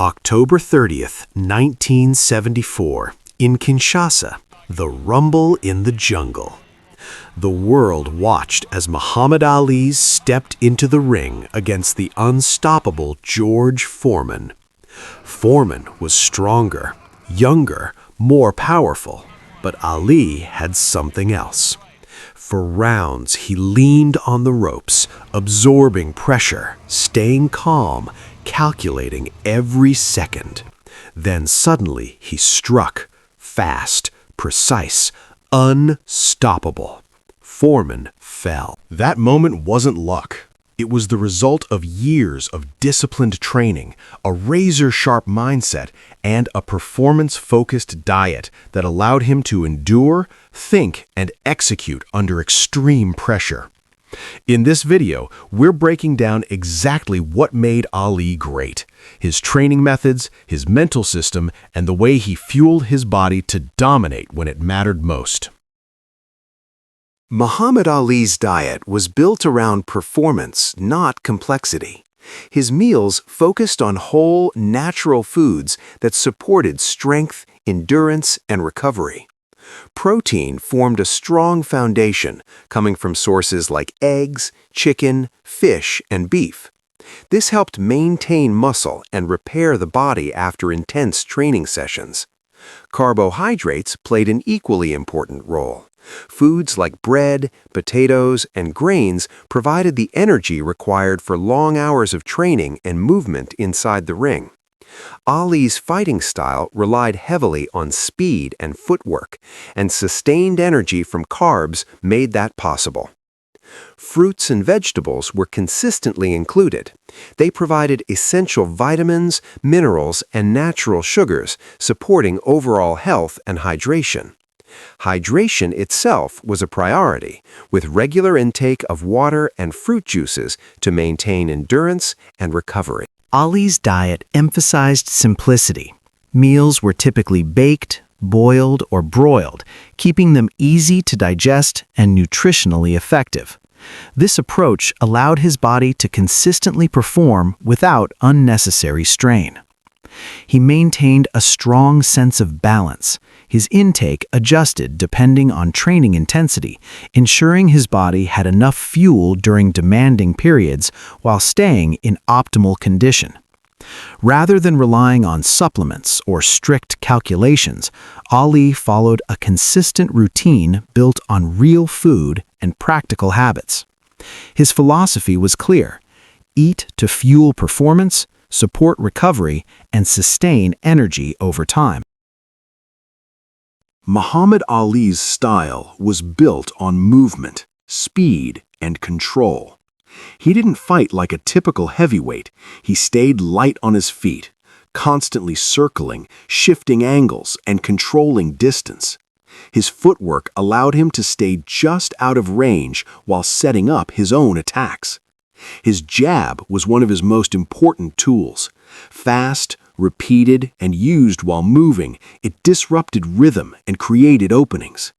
October 30th, 1974, in Kinshasa, the rumble in the jungle. The world watched as Muhammad Ali stepped into the ring against the unstoppable George Foreman. Foreman was stronger, younger, more powerful, but Ali had something else. For rounds, he leaned on the ropes, absorbing pressure, staying calm, calculating every second. Then suddenly he struck, fast, precise, unstoppable. Foreman fell. That moment wasn't luck. It was the result of years of disciplined training, a razor-sharp mindset, and a performance-focused diet that allowed him to endure, think, and execute under extreme pressure. In this video, we're breaking down exactly what made Ali great: his training methods, his mental system, and the way he fueled his body to dominate when it mattered most. Muhammad Ali's diet was built around performance, not complexity. His meals focused on whole, natural foods that supported strength, endurance, and recovery. Protein formed a strong foundation, coming from sources like eggs, chicken, fish, and beef. This helped maintain muscle and repair the body after intense training sessions. Carbohydrates played an equally important role. Foods like bread, potatoes, and grains provided the energy required for long hours of training and movement inside the ring. Ali's fighting style relied heavily on speed and footwork, and sustained energy from carbs made that possible. Fruits and vegetables were consistently included. They provided essential vitamins, minerals, and natural sugars, supporting overall health and hydration. Hydration itself was a priority, with regular intake of water and fruit juices to maintain endurance and recovery. Ali's diet emphasized simplicity. Meals were typically baked, boiled, or broiled, keeping them easy to digest and nutritionally effective. This approach allowed his body to consistently perform without unnecessary strain. He maintained a strong sense of balance. His intake adjusted depending on training intensity, ensuring his body had enough fuel during demanding periods while staying in optimal condition. Rather than relying on supplements or strict calculations, Ali followed a consistent routine built on real food and practical habits. His philosophy was clear: eat to fuel performance, support recovery, and sustain energy over time. Muhammad Ali's style was built on movement, speed, and control. He didn't fight like a typical heavyweight. He stayed light on his feet, constantly circling, shifting angles, and controlling distance. His footwork allowed him to stay just out of range while setting up his own attacks. His jab was one of his most important tools. Fast, repeated, and used while moving, it disrupted rhythm and created openings.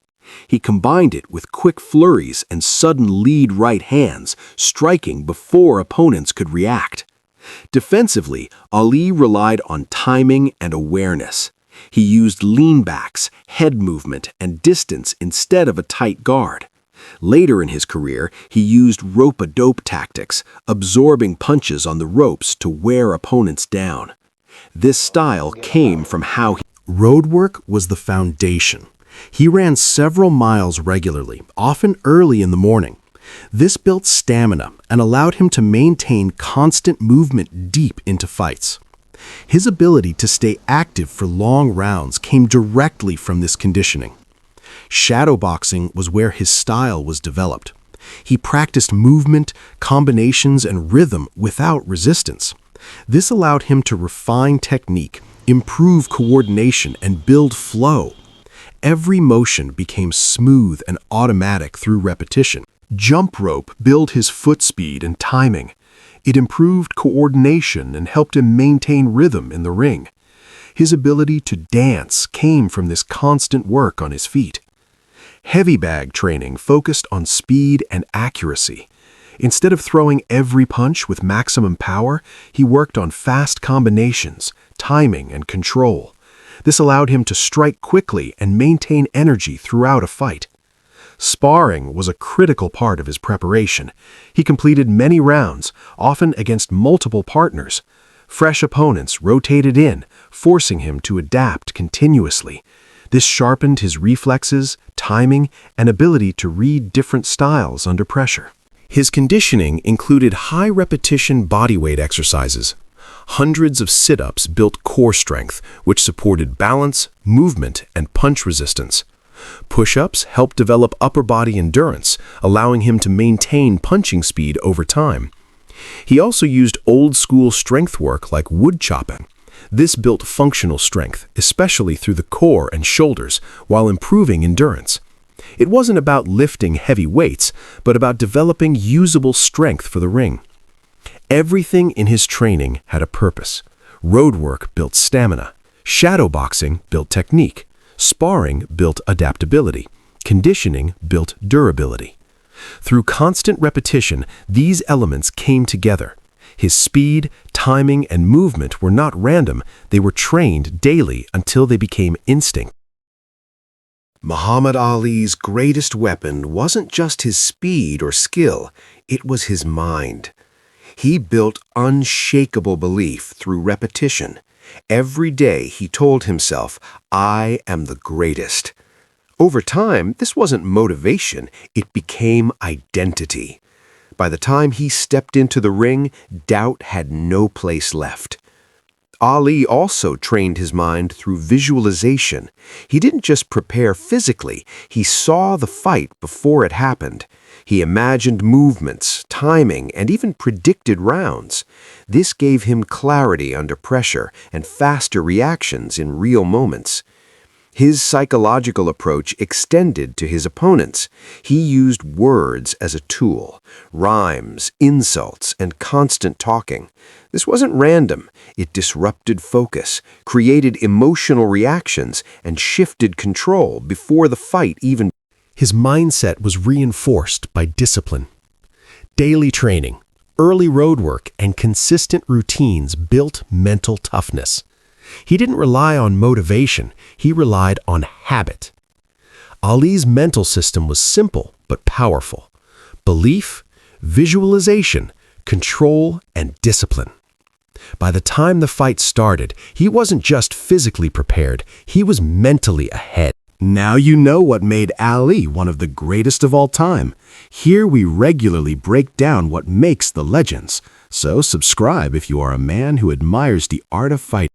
He combined it with quick flurries and sudden lead right hands, striking before opponents could react. Defensively, Ali relied on timing and awareness. He used leanbacks, head movement, and distance instead of a tight guard. Later in his career, he used rope-a-dope tactics, absorbing punches on the ropes to wear opponents down. This style came from how Road work was the foundation. He ran several miles regularly, often early in the morning. This built stamina and allowed him to maintain constant movement deep into fights. His ability to stay active for long rounds came directly from this conditioning. Shadowboxing was where his style was developed. He practiced movement, combinations, and rhythm without resistance. This allowed him to refine technique, improve coordination, and build flow. Every motion became smooth and automatic through repetition. Jump rope built his foot speed and timing. It improved coordination and helped him maintain rhythm in the ring. His ability to dance came from this constant work on his feet. Heavy bag training focused on speed and accuracy. Instead of throwing every punch with maximum power, he worked on fast combinations, timing, and control. This allowed him to strike quickly and maintain energy throughout a fight. Sparring was a critical part of his preparation. He completed many rounds, often against multiple partners. Fresh opponents rotated in, forcing him to adapt continuously. This sharpened his reflexes, timing, and ability to read different styles under pressure. His conditioning included high-repetition bodyweight exercises. Hundreds of sit-ups built core strength, which supported balance, movement, and punch resistance. Push-ups helped develop upper body endurance, allowing him to maintain punching speed over time. He also used old-school strength work like wood chopping. This built functional strength, especially through the core and shoulders, while improving endurance. It wasn't about lifting heavy weights, but about developing usable strength for the ring. Everything in his training had a purpose. Road work built stamina. Shadowboxing built technique. Sparring built adaptability. Conditioning built durability. Through constant repetition, these elements came together. His speed, timing, and movement were not random, they were trained daily until they became instinct. Muhammad Ali's greatest weapon wasn't just his speed or skill, it was his mind. He built unshakable belief through repetition. Every day he told himself, "I am the greatest." Over time, this wasn't motivation, it became identity. By the time he stepped into the ring, doubt had no place left. Ali also trained his mind through visualization. He didn't just prepare physically, he saw the fight before it happened. He imagined movements, timing, and even predicted rounds. This gave him clarity under pressure and faster reactions in real moments. His psychological approach extended to his opponents. He used words as a tool, rhymes, insults, and constant talking. This wasn't random. It disrupted focus, created emotional reactions, and shifted control before the fight even. His mindset was reinforced by discipline. Daily training, early road work, and consistent routines built mental toughness. He didn't rely on motivation, he relied on habit. Ali's mental system was simple but powerful. Belief, visualization, control, and discipline. By the time the fight started, he wasn't just physically prepared, he was mentally ahead. Now you know what made Ali one of the greatest of all time. Here we regularly break down what makes the legends. So subscribe if you are a man who admires the art of fighting.